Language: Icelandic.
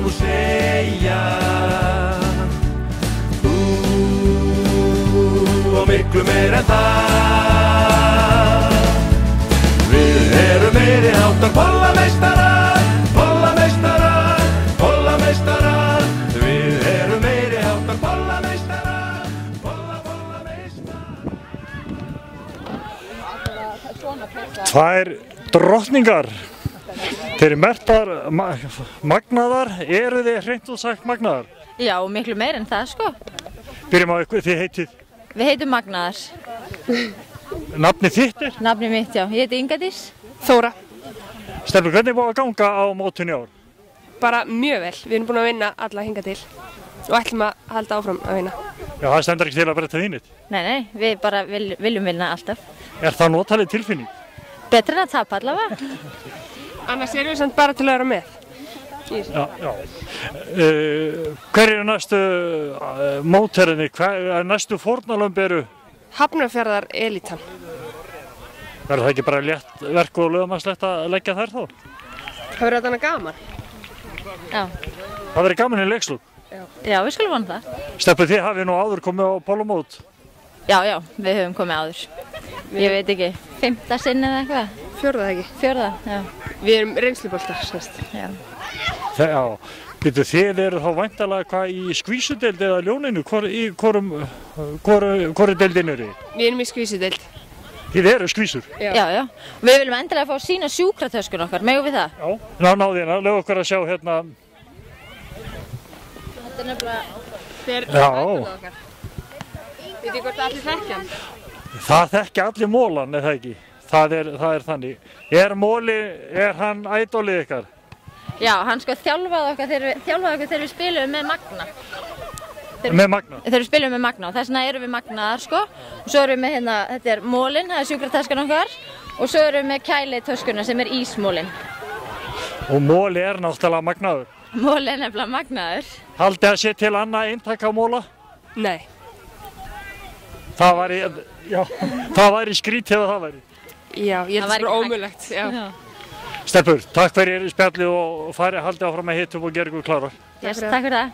nú segja. Og miklu meir en það. Við erum meiri háttar bollameistarar, bollameistarar, bollameistarar. Við erum meiri háttar bollameistarar, bollameistarar. Tvær drottningar. Þeir eru merktar magnaðar, eru þið hreint út sagt magnaðar? Já, miklu meir en það sko. Byrjum á ykkur, þið heitið? Við heitum Magnaðar. Nafnið þitt er? Nafnið mitt, já. Ég heiti Ingadís. Þóra. Stelpur, hvernig búið að ganga á mótinu í ár? Bara mjög vel. Við erum búin að vinna alla hingað til og ætlum að halda áfram að vinna. Já, það stendur ekki til að breyta þínit? Nei, við bara viljum vinna alltaf. Er það notaleg tilfinning? Betra en að tapa allavega. Annars erum við samt bara til að vera með. Já. Hver eru næstu mótherrinni? Næstu fórnarlömb eru? Hafnarfjarðar elítan. Verður það ekki bara létt verk og lögumannslegt að leggja þær þá? Það verður þarna gaman. Já. Það verður gaman í leikslúk? Já, við skulum vona það. Steppi, þið hafið nú áður komið á pólumót? Já, við höfum komið áður. Ég veit ekki, 5. sinn eða eitthvað? 4. ekki. 4. já. Við erum reynsluboltar, semst. Já. Já, býtu þið eru þá væntanlega hvað í skvísudeild eða ljóninu? Hvor deildin eru þið? Við erum í skvísudeild. Þið eru skvísur? Já. Við viljum endilega fá að sýna sjúkratöskun okkar, megum við það? Já. Náðu hérna, lögum okkur að sjá hérna. Þetta er nefnilega... Þeir Já. okkar. Veit ég hvort allir þekkja hann? Það þekkja allir Mólan, er það ekki? Það er þannig. Er hann ædolið ykkar? Já, hann sko þjálfaði okkur þegar við spilum með Magna. Með Magna? Þegar við spilum með Magna og þess vegna erum við Magnaðar sko. Og svo erum við með hérna, þetta er mólinn, það er sjúkratöskan okkar. Og svo erum við með kælitöskuna sem er ísmólinn. Og Móli er náttúrulega magnaður? Móli er nefnilega magnaður. Haldið að sé til annað eintak á Móla? Nei. Það væri skrítið ef það væri. Já, ég held að það er ómögulegt. Stelpur, takk fyrir spjallið og haldið áfram að hitta upp og gera ykkur klárar. Takk fyrir það.